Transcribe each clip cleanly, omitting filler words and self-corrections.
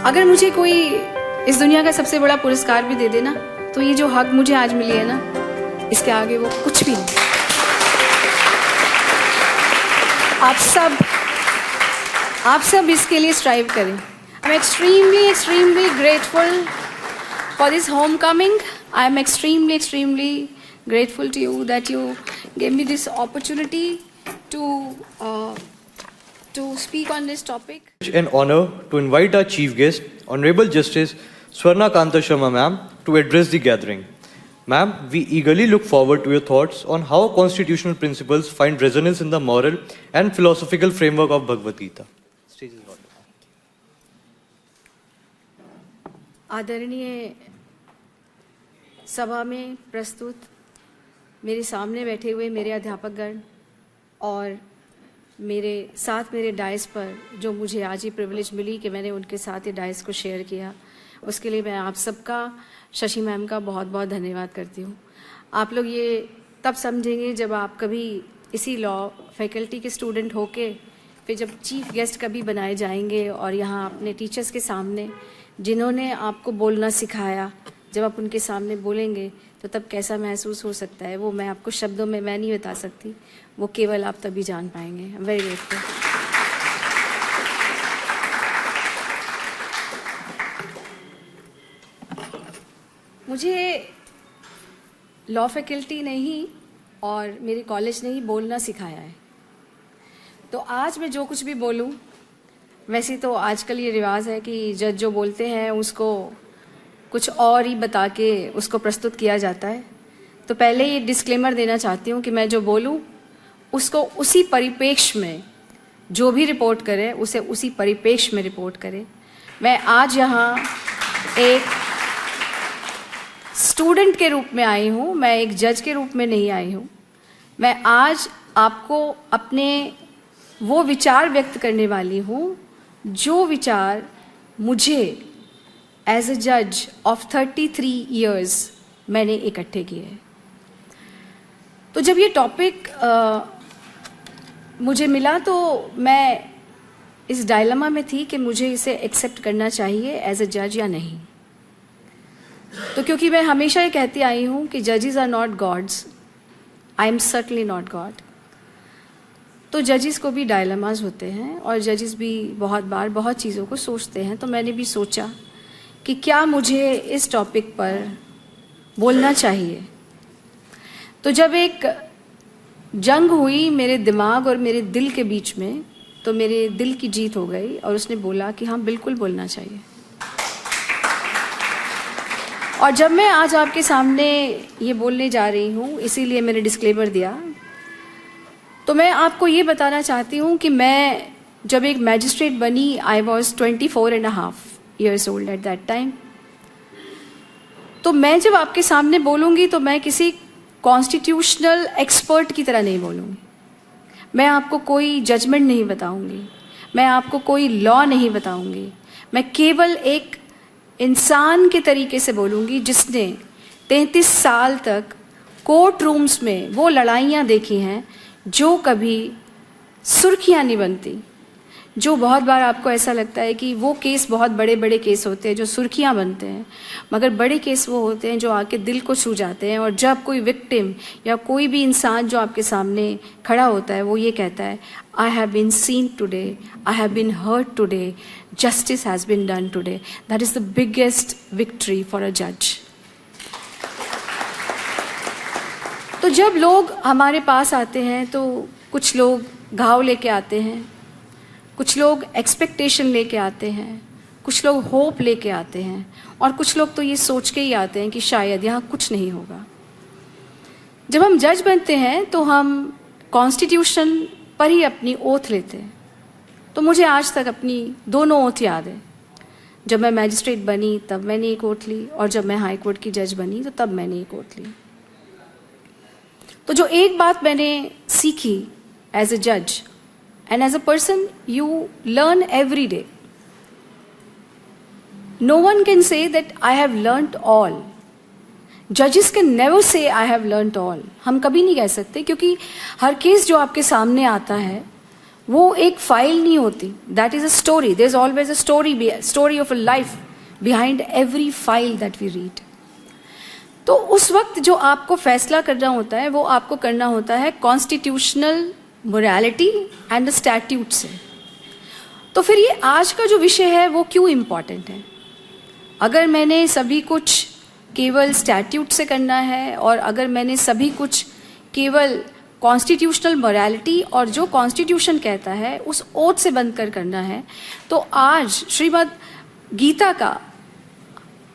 अगर मुझे कोई इस दुनिया का सबसे बड़ा पुरस्कार भी दे देना तो ये जो हक मुझे आज मिली है ना, इसके आगे वो कुछ भी नहीं। आप सब इसके लिए स्ट्राइव करें। I am extremely grateful for this home coming. I am extremely grateful to you that you gave me this opportunity to speak on this topic. An honor to invite our chief guest, Honorable Justice Swarna Kanta Sharma ma'am, to address the gathering. Ma'am, we eagerly look forward to your thoughts on how constitutional principles find resonance in the moral and philosophical framework of Bhagavad Gita. Stage is yours. आदरणीय सभा में प्रस्तुत मेरे सामने बैठे हुए मेरे अध्यापकगण और मेरे साथ मेरे डाइस पर जो मुझे आज ही प्रिविलेज मिली कि मैंने उनके साथ ये डाइस को शेयर किया, उसके लिए मैं आप सबका, शशि मैम का बहुत बहुत धन्यवाद करती हूँ। आप लोग ये तब समझेंगे जब आप कभी इसी लॉ फैकल्टी के स्टूडेंट होके फिर जब चीफ गेस्ट कभी बनाए जाएंगे और यहाँ अपने टीचर्स के सामने जिन्होंने आपको बोलना सिखाया, जब आप उनके सामने बोलेंगे तो तब कैसा महसूस हो सकता है वो मैं आपको शब्दों में मैं नहीं बता सकती, वो केवल आप तभी जान पाएंगे। Very grateful. मुझे लॉ फैकल्टी ने ही और मेरे कॉलेज ने ही बोलना सिखाया है, तो आज मैं जो कुछ भी बोलूं, वैसे तो आजकल ये रिवाज है कि जज जो बोलते हैं उसको कुछ और ही बता के उसको प्रस्तुत किया जाता है। तो पहले ये डिस्क्लेमर देना चाहती हूँ कि मैं जो बोलूँ उसको उसी परिप्रेक्ष्य में जो भी रिपोर्ट करे उसे उसी परिप्रेक्ष्य में रिपोर्ट करे। मैं आज यहाँ एक स्टूडेंट के रूप में आई हूँ, मैं एक जज के रूप में नहीं आई हूँ। मैं आज आपको अपने वो विचार व्यक्त करने वाली हूँ जो विचार मुझे एज अ जज ऑफ 33 ईयर्स मैंने इकट्ठे किए हैं। तो जब ये टॉपिक मुझे मिला तो मैं इस डायलेमा में थी कि मुझे इसे एक्सेप्ट करना चाहिए एज अ जज या नहीं। तो क्योंकि मैं हमेशा ये कहती आई हूँ कि जजेस are not gods, I am certainly not god. तो जजेस को भी डायलेमाज होते हैं और जजेस भी बहुत बार बहुत चीज़ों को सोचते हैं। तो मैंने भी सोचा कि क्या मुझे इस टॉपिक पर बोलना चाहिए। तो जब एक जंग हुई मेरे दिमाग और मेरे दिल के बीच में, तो मेरे दिल की जीत हो गई और उसने बोला कि हाँ बिल्कुल बोलना चाहिए। और जब मैं आज आपके सामने ये बोलने जा रही हूँ, इसीलिए मैंने डिस्क्लेमर दिया, तो मैं आपको ये बताना चाहती हूँ कि मैं जब एक मैजिस्ट्रेट बनी, I was 24.5 years old at that time। तो मैं जब आपके सामने बोलूँगी तो मैं किसी कॉन्स्टिट्यूशनल एक्सपर्ट की तरह नहीं बोलूँगी। मैं आपको कोई जजमेंट नहीं बताऊँगी, मैं आपको कोई लॉ नहीं बताऊँगी। मैं केवल एक इंसान के तरीके से बोलूँगी जिसने 33 साल तक कोर्ट रूम्स में वो लड़ाइयाँ देखी हैं जो कभी सुर्खियाँ नहीं बनती। जो बहुत बार आपको ऐसा लगता है कि वो केस बहुत बड़े बड़े केस होते हैं जो सुर्खियां बनते हैं, मगर बड़े केस वो होते हैं जो आके दिल को छू जाते हैं। और जब कोई विक्टिम या कोई भी इंसान जो आपके सामने खड़ा होता है वो ये कहता है, I have been seen today, I have been hurt today, justice has been done today, that is the biggest victory for a जज। तो जब लोग हमारे पास आते हैं तो कुछ लोग घाव लेके आते हैं, कुछ लोग एक्सपेक्टेशन लेके आते हैं, कुछ लोग होप लेके आते हैं, और कुछ लोग तो ये सोच के ही आते हैं कि शायद यहाँ कुछ नहीं होगा। जब हम जज बनते हैं तो हम कॉन्स्टिट्यूशन पर ही अपनी ओथ लेते हैं। तो मुझे आज तक अपनी दोनों ओथ याद है। जब मैं मैजिस्ट्रेट बनी तब मैंने एक ओथ ली, और जब मैं हाई कोर्ट की जज बनी तो तब मैंने एक ओथ ली। तो जो एक बात मैंने सीखी एज अ जज, and as a person you learn every day. No one can say that I have learnt all. Judges can never say I have learnt all. हम कभी नहीं कह सकते, क्योंकि हर केस जो आपके सामने आता है वो एक फाइल नहीं होती, that is a story. There is always a story of a life behind every file that we read. तो उस वक्त जो आपको फैसला करना होता है वो आपको करना होता है कॉन्स्टिट्यूशनल मोरालिटी एंड स्टैट्यूट से. तो फिर ये आज का जो विषय है वो क्यों इम्पॉर्टेंट है? अगर मैंने सभी कुछ केवल स्टैट्यूट से करना है और अगर मैंने सभी कुछ केवल कॉन्स्टिट्यूशनल मोरालिटी और जो कॉन्स्टिट्यूशन कहता है उस ओथ से बंद कर करना है, तो आज श्रीमद् गीता का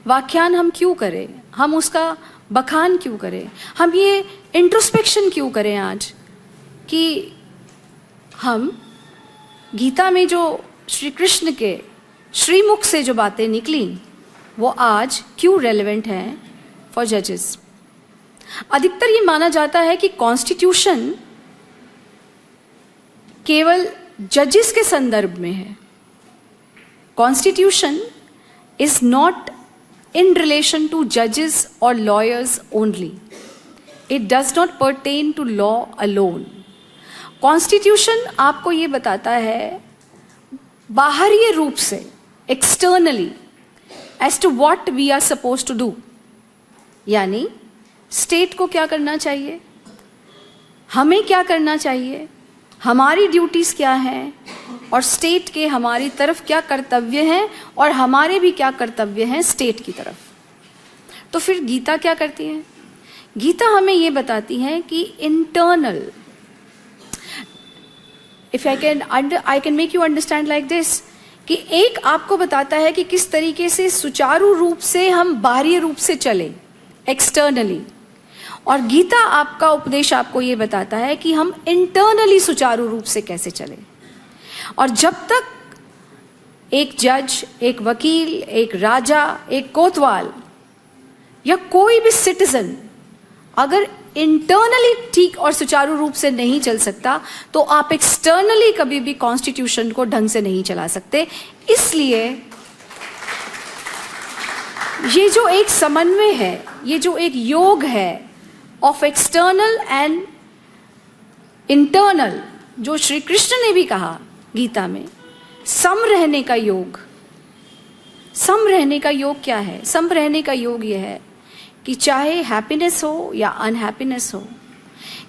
व्याख्यान हम क्यों करें? हम उसका बखान क्यों करें? हम ये इंट्रोस्पेक्शन क्यों करें आज कि हम गीता में जो श्री कृष्ण के श्रीमुख से जो बातें निकली वो आज क्यों रेलेवेंट हैं फॉर जजेस? अधिकतर ये माना जाता है कि कॉन्स्टिट्यूशन केवल जजेस के संदर्भ में है. Constitution is not in relation to judges or lawyers only. It does not pertain to law alone. Constitution आपको ये बताता है बाहरी रूप से, externally, as to what we are supposed to do. यानी स्टेट को क्या करना चाहिए, हमें क्या करना चाहिए, हमारी ड्यूटीज क्या हैं और स्टेट के हमारी तरफ क्या कर्तव्य हैं और हमारे भी क्या कर्तव्य हैं स्टेट की तरफ. तो फिर गीता क्या करती है? गीता हमें ये बताती है कि internal, if I can make you understand like this, कि एक आपको बताता है कि किस तरीके से सुचारू रूप से हम बाहरी रूप से चलें एक्सटर्नली, और गीता आपका उपदेश आपको ये बताता है कि हम इंटरनली सुचारू रूप से कैसे चलें. और जब तक एक जज, एक वकील, एक राजा, एक कोतवाल या कोई भी सिटीजन अगर इंटरनली ठीक और सुचारू रूप से नहीं चल सकता तो आप एक्सटर्नली कभी भी कॉन्स्टिट्यूशन को ढंग से नहीं चला सकते. इसलिए ये जो एक समन्वय है, ये जो एक योग है ऑफ एक्सटर्नल एंड इंटरनल, जो श्री कृष्ण ने भी कहा गीता में, सम रहने का योग. सम रहने का योग क्या है? सम रहने का योग यह है कि चाहे हैप्पीनेस हो या अनहैप्पीनेस हो,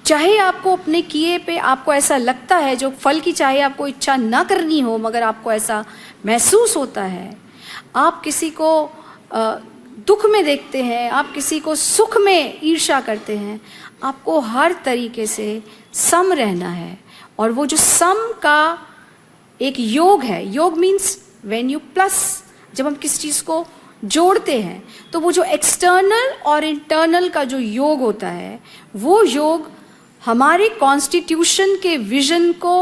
चाहे आपको अपने किए पे आपको ऐसा लगता है, जो फल की चाहे आपको इच्छा ना करनी हो मगर आपको ऐसा महसूस होता है, आप किसी को दुख में देखते हैं, आप किसी को सुख में ईर्ष्या करते हैं, आपको हर तरीके से सम रहना है. और वो जो सम का एक योग है, योग मीन्स व्हेन यू प्लस, जब हम किसी चीज़ को जोड़ते हैं तो वो जो एक्सटर्नल और इंटरनल का जो योग होता है वो योग हमारे कॉन्स्टिट्यूशन के विजन को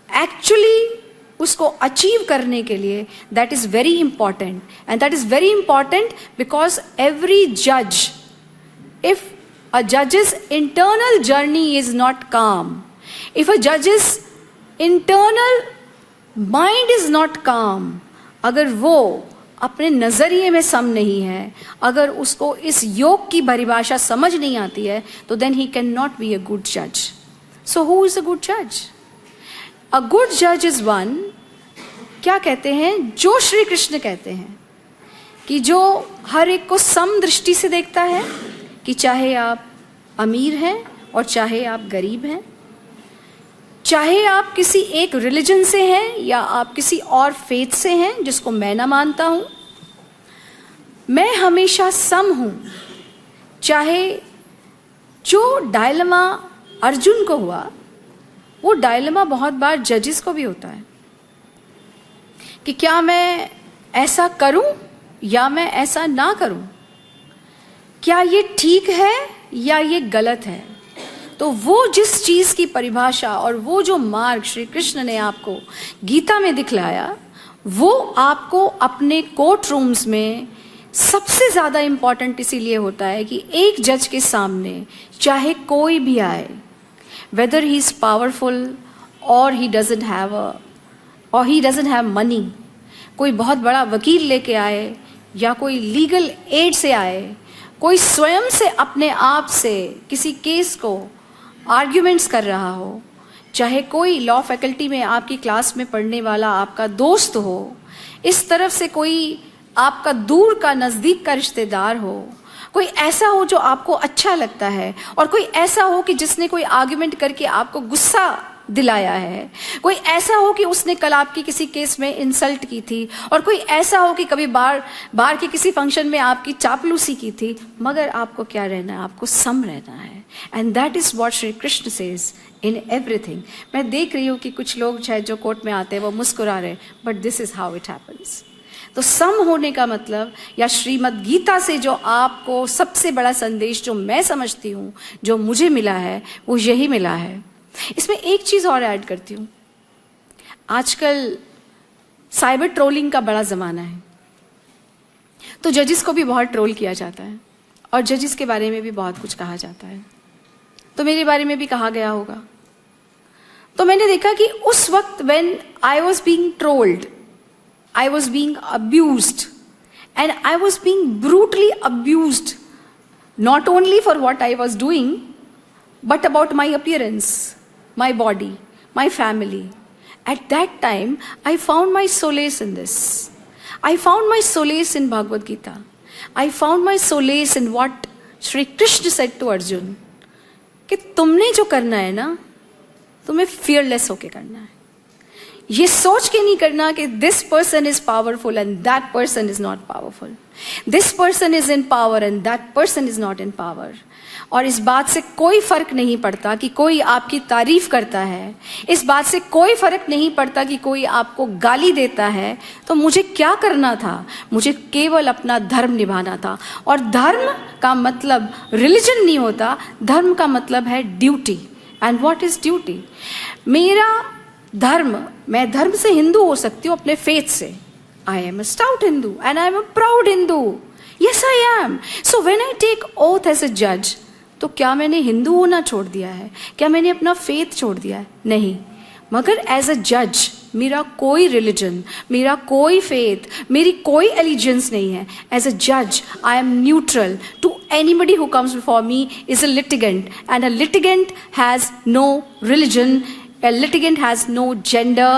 एक्चुअली उसको अचीव करने के लिए that is very important. And that is very important because every जज, इफ अ जजेस इंटरनल जर्नी इज नॉट काम, इफ अ जजेस इंटरनल माइंड इज नॉट काम, अगर वो अपने नज़रिए में सम नहीं है, अगर उसको इस योग की परिभाषा समझ नहीं आती है, तो then he can not be a good जज. So who is a good जज? अ गुड जज इज वन, क्या कहते हैं, जो श्री कृष्ण कहते हैं कि जो हर एक को सम दृष्टि से देखता है, कि चाहे आप अमीर हैं और चाहे आप गरीब हैं, चाहे आप किसी एक रिलीजन से हैं या आप किसी और फेथ से हैं जिसको मैं ना मानता हूं, मैं हमेशा सम हूं. चाहे जो डायलेमा अर्जुन को हुआ, वो डायलेमा बहुत बार जजेस को भी होता है कि क्या मैं ऐसा करूं या मैं ऐसा ना करूं, क्या ये ठीक है या ये गलत है. तो वो जिस चीज़ की परिभाषा और वो जो मार्ग श्री कृष्ण ने आपको गीता में दिखलाया, वो आपको अपने कोर्ट रूम्स में सबसे ज़्यादा इम्पॉर्टेंट इसीलिए होता है कि एक जज के सामने चाहे कोई भी आए, whether he is powerful or he doesn't have money, कोई बहुत बड़ा वकील लेके आए या कोई लीगल एड से आए, कोई स्वयं से अपने आप से किसी केस को आर्ग्यूमेंट्स कर रहा हो, चाहे कोई लॉ फैकल्टी में आपकी क्लास में पढ़ने वाला आपका दोस्त हो, इस तरफ से कोई आपका दूर का नज़दीक का रिश्तेदार हो, कोई ऐसा हो जो आपको अच्छा लगता है, और कोई ऐसा हो कि जिसने कोई आर्ग्यूमेंट करके आपको गुस्सा दिलाया है, कोई ऐसा हो कि उसने कल आपकी किसी केस में इंसल्ट की थी, और कोई ऐसा हो कि कभी बाहर के किसी फंक्शन में आपकी चापलूसी की थी, मगर आपको क्या रहना है? आपको सम रहना है। And that is what Shri Krishna says in everything. मैं देख रही हूँ कि कुछ लोग शायद जो कोर्ट में आते हैं वो मुस्कुरा रहे हैं, but this is how it happens. तो सम होने का मतलब, या श्रीमद् गीता से जो आपको सबसे बड़ा संदेश जो मैं समझती हूँ, जो मुझे मिला है, वो यही मिला है। इसमें एक चीज़ और ऐड करती हूँ, आजकल साइबर ट्रोलिंग का बड़ा ज़माना है, तो जजेस को भी बहुत ट्रोल किया जाता है, और जजेस के बारे में भी बहुत कुछ कहा जाता है। तो मेरे बारे में भी कहा गया होगा। तो मैंने देखा कि उस वक्त when I was being trolled, I was being abused, and I was being brutally abused, not only for what I was doing, but about my appearance, my body, my family. At that time, I found my solace in this. I found my solace in Bhagavad Gita. I found my solace in what Shri Krishna said to Arjun, कि तुमने जो करना है ना, तुम्हें fearless होके करना है। ये सोच के नहीं करना कि this person is powerful and that person is not powerful, this person is in power and that person is not in power. और इस बात से कोई फर्क नहीं पड़ता कि कोई आपकी तारीफ करता है, इस बात से कोई फर्क नहीं पड़ता कि कोई आपको गाली देता है। तो मुझे क्या करना था? मुझे केवल अपना धर्म निभाना था। और धर्म का मतलब रिलीजन नहीं होता, धर्म का मतलब है duty. And what is duty? मेरा धर्म, मैं धर्म से हिंदू हो सकती हूँ अपने फेथ से। I am a stout Hindu and I am a proud Hindu. Yes I am. So when I take oath as a जज, तो क्या मैंने हिंदू होना छोड़ दिया है? क्या मैंने अपना फेथ छोड़ दिया है? नहीं। मगर एज अ जज मेरा कोई रिलीजन, मेरा कोई फेथ, मेरी कोई एलिजेंस नहीं है। एज अ जज I am neutral to anybody who comes before me is a litigant, and a litigant has no religion. A litigant has no gender,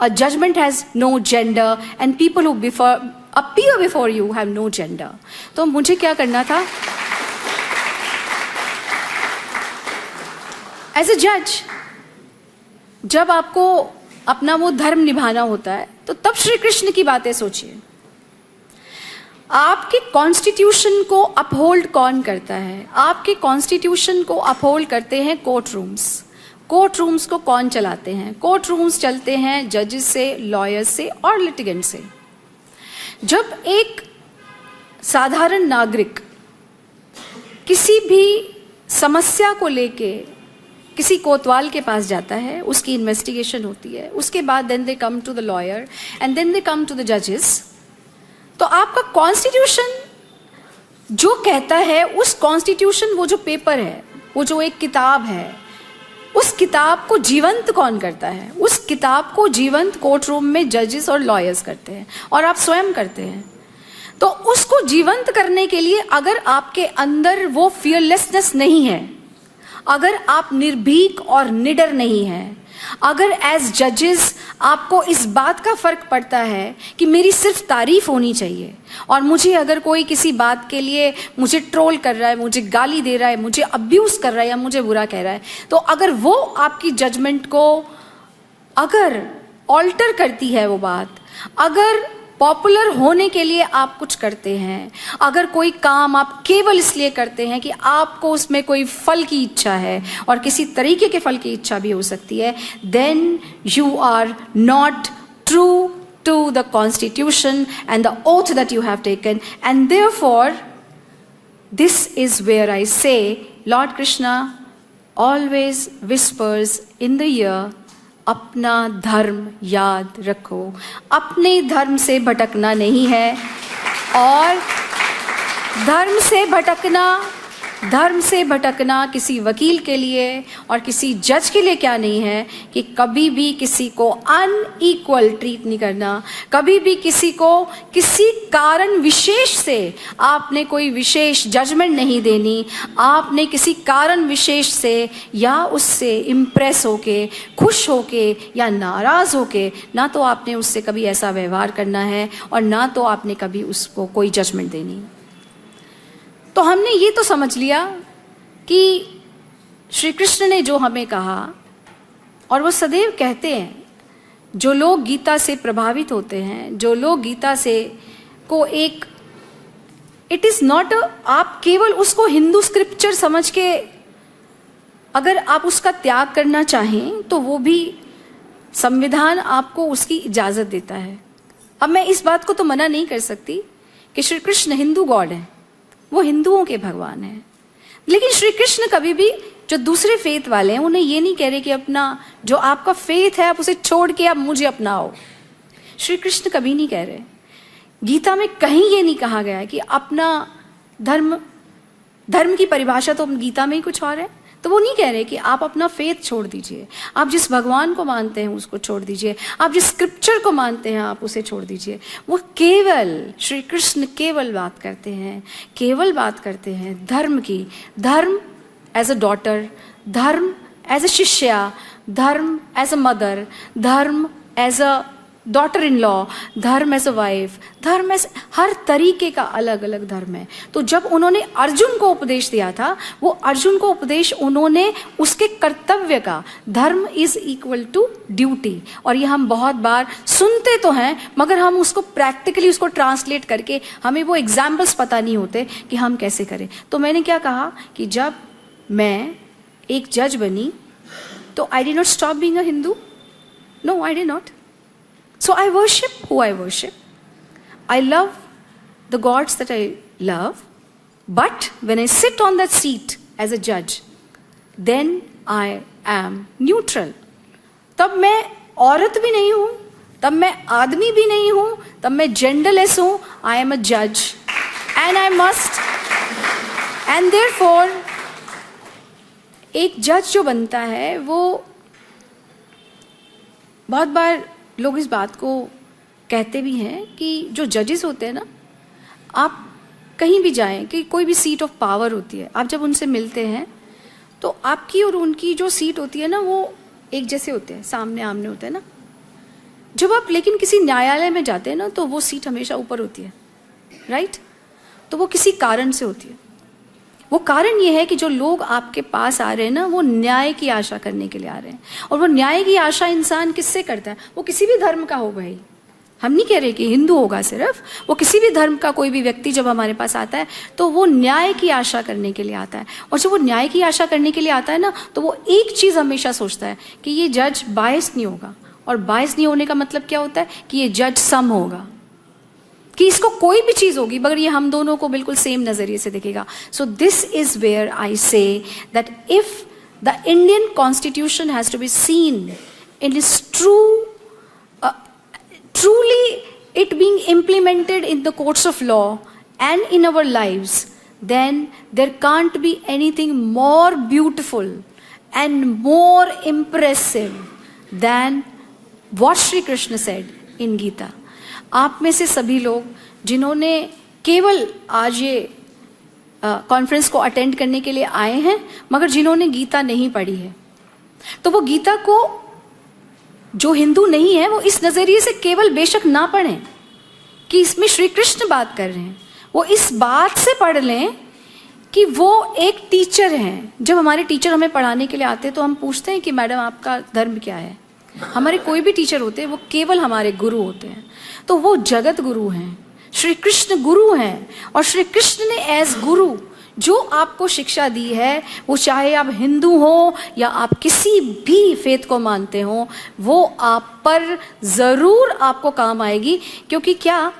a judgment has no gender, and people who appear before you have no gender. तो मुझे क्या करना था? As a judge, जब आपको अपना वो धर्म निभाना होता है, तो तब श्री कृष्ण की बातें सोचिए। आपके कॉन्स्टिट्यूशन को अपहोल्ड कौन करता है? आपके कॉन्स्टिट्यूशन को अपहोल्ड करते हैं कोर्ट रूम्स। कोर्ट रूम्स को कौन चलाते हैं? कोर्ट रूम्स चलते हैं जजेस से, लॉयर्स से और लिटिगेंट से। जब एक साधारण नागरिक किसी भी समस्या को लेके किसी कोतवाल के पास जाता है, उसकी इन्वेस्टिगेशन होती है, उसके बाद then they come to the lawyer and then they come to the जजेस। तो आपका कॉन्स्टिट्यूशन जो कहता है, उस कॉन्स्टिट्यूशन, वो जो पेपर है, वो जो एक किताब है, उस किताब को जीवंत कौन करता है? उस किताब को जीवंत कोर्ट रूम में जजेस और लॉयर्स करते हैं, और आप स्वयं करते हैं। तो उसको जीवंत करने के लिए अगर आपके अंदर वो फियरलेसनेस नहीं है, अगर आप निर्भीक और निडर नहीं हैं, अगर एज जजेस आपको इस बात का फर्क पड़ता है कि मेरी सिर्फ तारीफ होनी चाहिए, और मुझे अगर कोई किसी बात के लिए मुझे ट्रोल कर रहा है, मुझे गाली दे रहा है, मुझे अब्यूज कर रहा है या मुझे बुरा कह रहा है, तो अगर वो आपकी जजमेंट को अगर ऑल्टर करती है वो बात, अगर पॉपुलर होने के लिए आप कुछ करते हैं, अगर कोई काम आप केवल इसलिए करते हैं कि आपको उसमें कोई फल की इच्छा है, और किसी तरीके के फल की इच्छा भी हो सकती है, then you are not true to the constitution and the oath that you have taken. And therefore this is where I say Lord Krishna always whispers in the ear, अपना धर्म याद रखो। अपने धर्म से भटकना नहीं है, और धर्म से भटकना धर्म से भटकना किसी वकील के लिए और किसी जज के लिए क्या नहीं है कि कभी भी किसी को अनइक्वल ट्रीट नहीं करना, कभी भी किसी को किसी कारण विशेष से आपने कोई विशेष जजमेंट नहीं देनी, आपने किसी कारण विशेष से या उससे इम्प्रेस होके, खुश होके या नाराज़ होके ना तो आपने उससे कभी ऐसा व्यवहार करना है और ना तो आपने कभी उसको कोई जजमेंट देनी। तो हमने ये तो समझ लिया कि श्री कृष्ण ने जो हमें कहा, और वो सदैव कहते हैं, जो लोग गीता से प्रभावित होते हैं, जो लोग गीता से को एक, इट इज़ नॉट आप केवल उसको हिंदू स्क्रिप्चर समझ के अगर आप उसका त्याग करना चाहें तो वो भी संविधान आपको उसकी इजाज़त देता है। अब मैं इस बात को तो मना नहीं कर सकती कि श्री कृष्ण हिंदू गॉड हैं, वो हिंदुओं के भगवान हैं, लेकिन श्री कृष्ण कभी भी जो दूसरे फेथ वाले हैं उन्हें ये नहीं कह रहे कि अपना जो आपका फेथ है आप उसे छोड़ के आप मुझे अपनाओ। श्री कृष्ण कभी नहीं कह रहे, गीता में कहीं ये नहीं कहा गया है कि अपना धर्म की परिभाषा तो गीता में ही कुछ और है। तो वो नहीं कह रहे कि आप अपना फेथ छोड़ दीजिए, आप जिस भगवान को मानते हैं उसको छोड़ दीजिए, आप जिस स्क्रिप्चर को मानते हैं आप उसे छोड़ दीजिए। वो केवल श्री कृष्ण केवल बात करते हैं धर्म की, धर्म एज अ डॉटर, धर्म एज अ शिष्या, धर्म एज अ मदर, धर्म as a daughter in law, धर्म एज अ वाइफ, धर्म एज, हर तरीके का अलग अलग धर्म है। तो जब उन्होंने अर्जुन को उपदेश दिया था, वो अर्जुन को उपदेश उन्होंने उसके कर्तव्य का, धर्म इज इक्वल टू ड्यूटी, और ये हम बहुत बार सुनते तो हैं मगर हम उसको प्रैक्टिकली उसको ट्रांसलेट करके हमें वो एग्जाम्पल्स पता नहीं होते कि हम कैसे करें। तो मैंने क्या कहा कि जब मैं एक जज बनी तो I did not stop being a Hindu, no I did not. So I worship who I worship. I love the gods that I love. But when I sit on that seat as a judge, then I am neutral. तब मैं औरत भी नहीं हूँ, तब मैं आदमी भी नहीं हूँ, तब मैं genderless हूँ. I am a judge. And I must. And therefore, एक जज जो बनता है वो बहुत बार लोग इस बात को कहते भी हैं कि जो जजेस होते हैं ना, आप कहीं भी जाएं कि कोई भी सीट ऑफ पावर होती है, आप जब उनसे मिलते हैं तो आपकी और उनकी जो सीट होती है ना वो एक जैसे होते हैं, सामने आमने होते हैं ना। जब आप लेकिन किसी न्यायालय में जाते हैं ना तो वो सीट हमेशा ऊपर होती है, राइट? तो वो किसी कारण से होती है। वो कारण ये है कि जो लोग आपके पास आ रहे हैं ना वो न्याय की आशा करने के लिए आ रहे हैं, और वो न्याय की आशा इंसान किससे करता है? वो किसी भी धर्म का हो भाई, हम नहीं कह रहे कि हिंदू होगा सिर्फ, वो किसी भी धर्म का कोई भी व्यक्ति जब हमारे पास आता है तो वो न्याय की आशा करने के लिए आता है। और जब वो न्याय की आशा करने के लिए आता है ना तो वो एक चीज़ हमेशा सोचता है कि ये जज बायस नहीं होगा, और बायस नहीं होने का मतलब क्या होता है कि ये जज सम होगा, कि इसको कोई भी चीज़ होगी मगर ये हम दोनों को बिल्कुल सेम नज़रिए से देखेगा। So this is where I say that if the Indian constitution has to be seen in its truly it being implemented in the courts of law and in our lives, then there can't be anything more beautiful and more impressive than what Shri Krishna said in Gita. आप में से सभी लोग जिन्होंने केवल आज ये conference को अटेंड करने के लिए आए हैं मगर जिन्होंने गीता नहीं पढ़ी है, तो वो गीता को जो हिंदू नहीं है वो इस नज़रिए से केवल बेशक ना पढ़ें कि इसमें श्री कृष्ण बात कर रहे हैं, वो इस बात से पढ़ लें कि वो एक टीचर हैं। जब हमारे टीचर हमें पढ़ाने के लिए आते हैं तो हम पूछते हैं कि मैडम आपका धर्म क्या है। हमारे कोई भी टीचर होते हैं वो केवल हमारे गुरु होते हैं, तो वो जगत गुरु हैं, श्री कृष्ण गुरु हैं, और श्री कृष्ण ने एज गुरु जो आपको शिक्षा दी है, वो चाहे आप हिंदू हो या आप किसी भी फेथ को मानते हो, वो आप पर ज़रूर आपको काम आएगी। क्योंकि क्या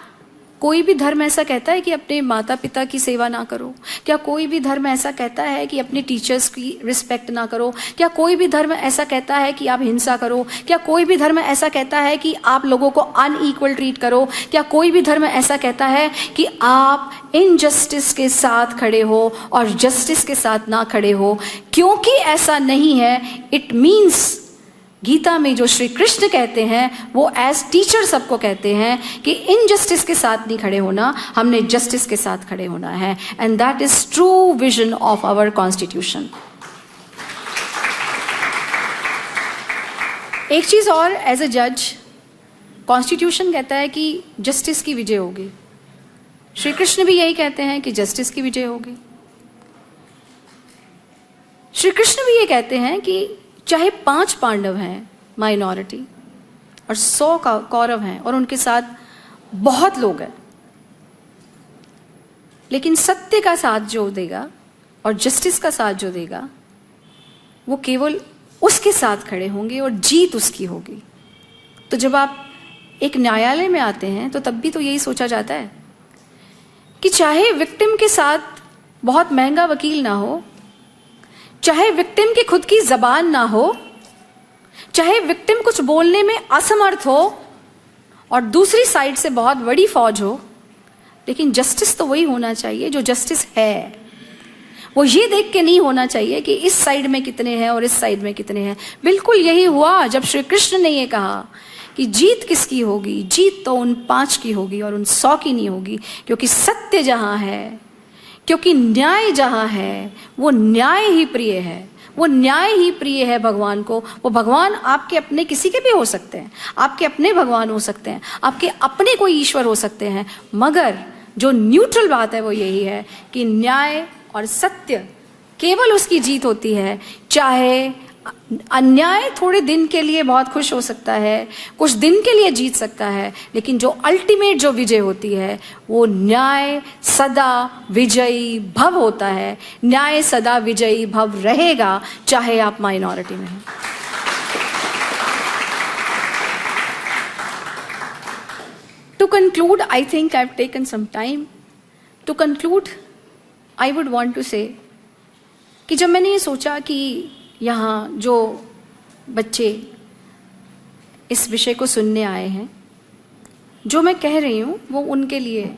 कोई भी धर्म ऐसा कहता है कि अपने माता पिता की सेवा ना करो? क्या कोई भी धर्म ऐसा कहता है कि अपने टीचर्स की रिस्पेक्ट ना करो? क्या कोई भी धर्म ऐसा कहता है कि आप हिंसा करो? क्या कोई भी धर्म ऐसा कहता है कि आप लोगों को अनइक्वल ट्रीट करो? क्या कोई भी धर्म ऐसा कहता है कि आप इनजस्टिस के साथ खड़े हो और जस्टिस के साथ ना खड़े हो? क्योंकि ऐसा नहीं है, इट मीन्स गीता में जो श्री कृष्ण कहते हैं वो एज टीचर सबको कहते हैं कि इनजस्टिस के साथ नहीं खड़े होना, हमने जस्टिस के साथ खड़े होना है। And that is true vision of our constitution. एक चीज और, एज ए जज, कॉन्स्टिट्यूशन कहता है कि जस्टिस की विजय होगी। श्री कृष्ण भी यही कहते हैं कि जस्टिस की विजय होगी। श्री कृष्ण भी ये कहते हैं कि चाहे 5 पांडव हैं माइनॉरिटी और 100 कौरव हैं और उनके साथ बहुत लोग हैं, लेकिन सत्य का साथ जो देगा और जस्टिस का साथ जो देगा वो केवल उसके साथ खड़े होंगे और जीत उसकी होगी। तो जब आप एक न्यायालय में आते हैं तो तब भी तो यही सोचा जाता है कि चाहे विक्टिम के साथ बहुत महंगा वकील ना हो, चाहे विक्टिम की खुद की जबान ना हो, चाहे विक्टिम कुछ बोलने में असमर्थ हो और दूसरी साइड से बहुत बड़ी फौज हो, लेकिन जस्टिस तो वही होना चाहिए जो जस्टिस है। वो ये देख के नहीं होना चाहिए कि इस साइड में कितने हैं और इस साइड में कितने हैं। बिल्कुल यही हुआ जब श्री कृष्ण ने ये कहा कि जीत किसकी होगी? जीत तो उन 5 की होगी और उन 100 की नहीं होगी, क्योंकि सत्य जहां है, क्योंकि न्याय जहां है, वो न्याय ही प्रिय है। वो न्याय ही प्रिय है भगवान को। वो भगवान आपके अपने किसी के भी हो सकते हैं, आपके अपने भगवान हो सकते हैं, आपके अपने कोई ईश्वर हो सकते हैं, मगर जो न्यूट्रल बात है वो यही है कि न्याय और सत्य केवल उसकी जीत होती है। चाहे अन्याय थोड़े दिन के लिए बहुत खुश हो सकता है, कुछ दिन के लिए जीत सकता है, लेकिन जो अल्टीमेट जो विजय होती है वो न्याय सदा विजयी भव होता है। न्याय सदा विजयी भव रहेगा, चाहे आप माइनॉरिटी में हैं। To conclude, I think I've taken some time. To conclude, I would want to say कि जब मैंने ये सोचा कि यहाँ जो बच्चे इस विषय को सुनने आए हैं, जो मैं कह रही हूँ वो उनके लिए,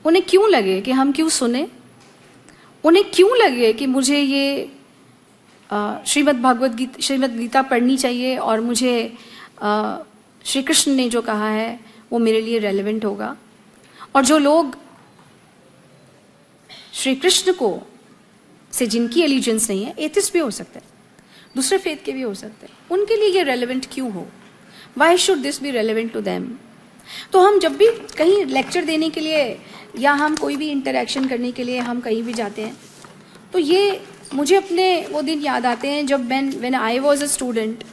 उन्हें क्यों लगे कि हम क्यों सुने, उन्हें क्यों लगे कि मुझे ये श्रीमद् गीता पढ़नी चाहिए और मुझे श्री कृष्ण ने जो कहा है वो मेरे लिए रेलेवेंट होगा। और जो लोग श्री कृष्ण को से जिनकी एलिजेंस नहीं है, एथिस्ट भी हो सकते हैं, दूसरे फेथ के भी हो सकते हैं, उनके लिए ये रेलेवेंट क्यों हो? Why should this be relevant to them? तो हम जब भी कहीं लेक्चर देने के लिए या हम कोई भी इंटरेक्शन करने के लिए हम कहीं भी जाते हैं, तो ये मुझे अपने वो दिन याद आते हैं जब when I was a student.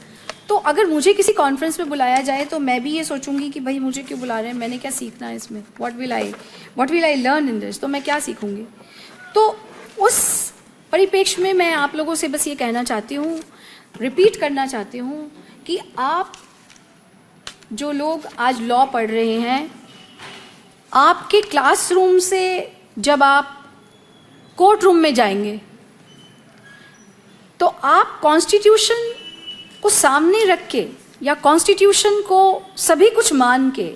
तो अगर मुझे किसी कॉन्फ्रेंस में बुलाया जाए तो मैं भी ये सोचूंगी कि भाई मुझे क्यों बुला रहे हैं, मैंने क्या सीखना है इसमें, what will I learn in this, तो मैं क्या सीखूंगी। तो उस परिप्रेक्ष्य में मैं आप लोगों से बस ये कहना चाहती हूँ, रिपीट करना चाहती हूँ कि आप जो लोग आज लॉ पढ़ रहे हैं, आपके क्लासरूम से जब आप कोर्ट रूम में जाएंगे तो आप कॉन्स्टिट्यूशन को सामने रख के या कॉन्स्टिट्यूशन को सभी कुछ मान के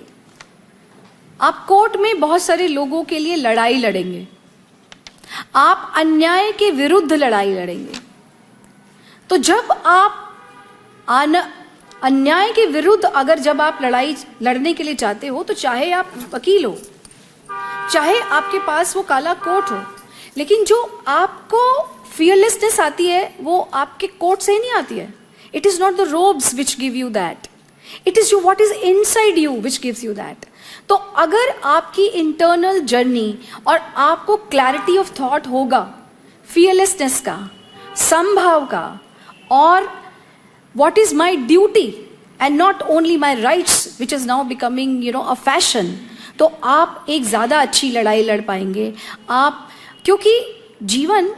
आप कोर्ट में बहुत सारे लोगों के लिए लड़ाई लड़ेंगे, आप अन्याय के विरुद्ध लड़ाई लड़ेंगे। तो जब आप अन्याय के विरुद्ध अगर जब आप लड़ाई लड़ने के लिए चाहते हो, तो चाहे आप वकील हो, चाहे आपके पास वो काला कोट हो, लेकिन जो आपको फियरलेसनेस आती है वो आपके कोट से ही नहीं आती है। It is not the ropes which give you that, it is you what is inside you which gives you that. तो अगर आपकी इंटरनल जर्नी और आपको क्लैरिटी ऑफ थॉट होगा, फियरलेसनेस का, संभाव का, और what is my duty and not only my rights which is now becoming a fashion, तो आप एक ज़्यादा अच्छी लड़ाई लड़ पाएंगे। आप, क्योंकि जीवन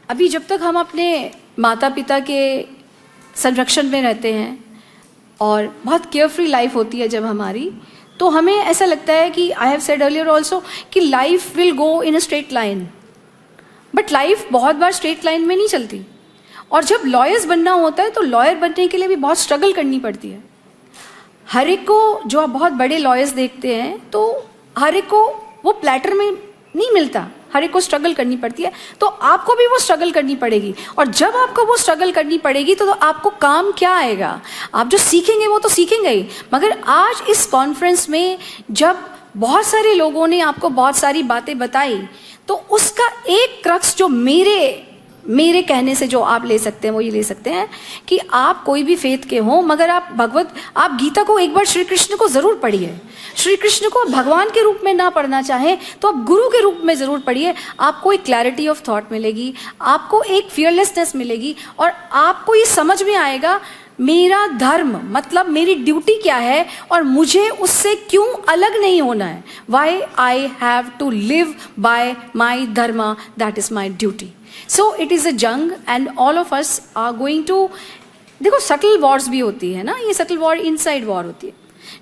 अभी जब तक हम अपने माता पिता के संरक्षण में रहते हैं और बहुत केयरफ्री लाइफ होती है जब हमारी, तो हमें ऐसा लगता है कि I have said earlier also कि life will go in a straight line, but life बहुत बार स्ट्रेट लाइन में नहीं चलती। और जब लॉयर्स बनना होता है तो लॉयर बनने के लिए भी बहुत स्ट्रगल करनी पड़ती है। हर एक को, जो आप बहुत बड़े लॉयर्स देखते हैं, तो हर एक को वो प्लेटर में नहीं मिलता, हर एक को स्ट्रगल करनी पड़ती है। तो आपको भी वो स्ट्रगल करनी पड़ेगी, और जब आपको वो स्ट्रगल करनी पड़ेगी तो आपको काम क्या आएगा? आप जो सीखेंगे वो तो सीखेंगे ही, मगर आज इस कॉन्फ्रेंस में जब बहुत सारे लोगों ने आपको बहुत सारी बातें बताई, तो उसका एक क्रक्स जो मेरे कहने से जो आप ले सकते हैं वो ये ले सकते हैं कि आप कोई भी फेथ के हो, मगर आप गीता को एक बार श्री कृष्ण को जरूर पढ़िए। श्री कृष्ण को भगवान के रूप में ना पढ़ना चाहें तो आप गुरु के रूप में जरूर पढ़िए। आपको एक क्लैरिटी ऑफ थॉट मिलेगी, आपको एक फियरलेसनेस मिलेगी, और आपको ये समझ में आएगा मेरा धर्म मतलब मेरी ड्यूटी क्या है और मुझे उससे क्यों अलग नहीं होना है। Why I have to live by my dharma, that is my duty. So it is a jang and all of us are going to, देखो सटल वॉर्स भी होती है ना, ये सटल वॉर इनसाइड वॉर होती है।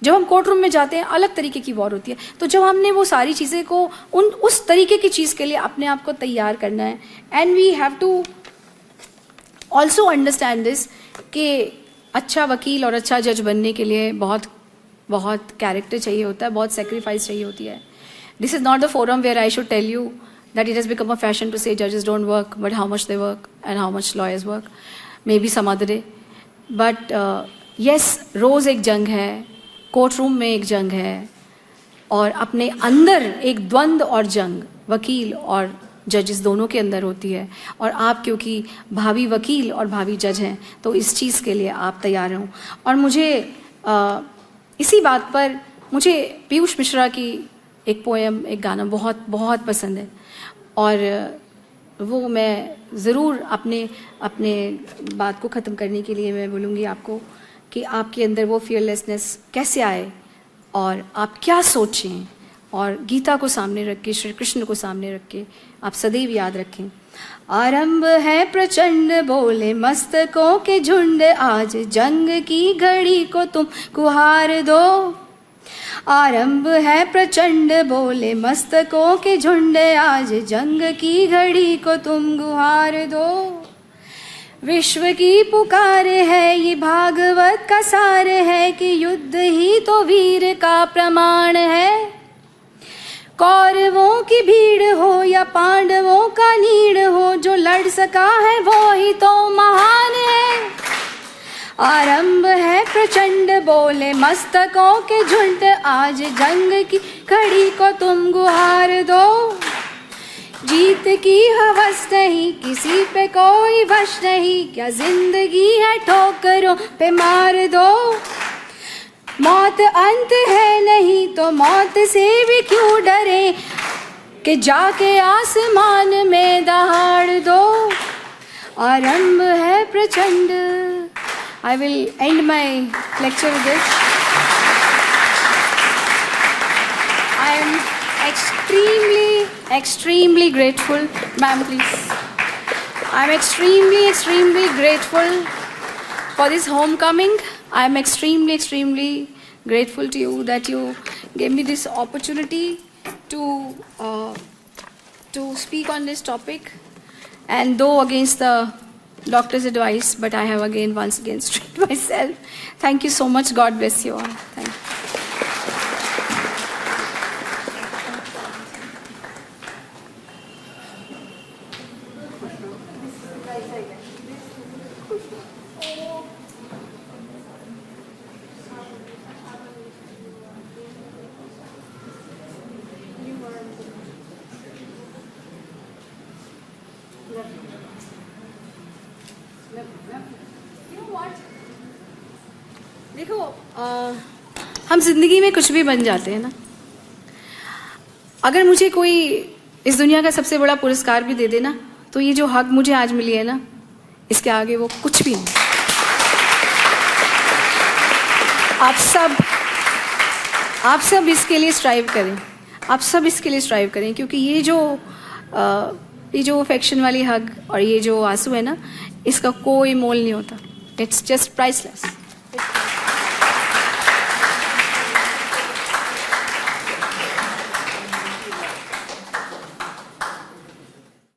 जब हम कोर्ट रूम में जाते हैं अलग तरीके की वॉर होती है। तो जब हमने वो सारी चीज़ें को उस तरीके की चीज़ के लिए अपने आप को तैयार करना है, and we have to also understand this कि अच्छा वकील और अच्छा जज बनने के लिए बहुत बहुत कैरेक्टर चाहिए होता है, बहुत सेक्रीफाइस चाहिए होती है। This is not the forum where I should tell you that it has become a fashion to say judges don't work, but how much they work and how much lawyers work, maybe some other day. But yes, रोज़ एक जंग है, court room में एक जंग है, और अपने अंदर एक द्वंद्व और जंग वकील और जजेस दोनों के अंदर होती है। और आप क्योंकि भावी वकील और भावी जज हैं तो इस चीज़ के लिए आप तैयार हों। और मुझे इसी बात पर मुझे पीयूष मिश्रा की एक पोएम, एक गाना बहुत बहुत पसंद है, और वो मैं ज़रूर अपने बात को ख़त्म करने के लिए मैं बोलूँगी आपको कि आपके अंदर वो फियरलेसनेस कैसे आए और आप क्या सोचें, और गीता को सामने रख के, श्री कृष्ण को सामने रख के आप सदैव याद रखें। आरंभ है प्रचंड बोले मस्तकों के झुंड, आज जंग की घड़ी को तुम गुहार दो। आरंभ है प्रचंड बोले मस्तकों के झुंड, आज जंग की घड़ी को तुम गुहार दो। विश्व की पुकार है ये भागवत का सार है कि युद्ध ही तो वीर का प्रमाण है। कौरवों की भीड़ हो या पांडवों का नीड़ हो, जो लड़ सका है वो ही तो महान है। आरंभ है प्रचंड बोले मस्तकों के झुंड, आज जंग की घड़ी को तुम गुहार दो। जीत की हवस नहीं किसी पे कोई वश नहीं, क्या जिंदगी है ठोकरों पे मार दो। मौत अंत है नहीं तो मौत से भी क्यों डरे, कि जाके आसमान में दहाड़ दो। आरंभ है प्रचंड। I will end my lecture with this. I am extremely grateful, ma'am, please. I am extremely grateful for this homecoming. I am extremely grateful to you that you gave me this opportunity to speak on this topic, and though against the doctor's advice, but I have once again strict myself. Thank you so much. God bless you all. Thank you. देखो, हम जिंदगी में कुछ भी बन जाते हैं ना। अगर मुझे कोई इस दुनिया का सबसे बड़ा पुरस्कार भी दे देना, तो ये जो हक मुझे आज मिली है ना, इसके आगे वो कुछ भी नहीं। आप सब इसके लिए स्ट्राइव करें, आप सब इसके लिए स्ट्राइव करें, क्योंकि ये जो अफेक्शन वाली हग और ये जो आंसू है ना, इसका कोई मोल नहीं होता। It's just priceless.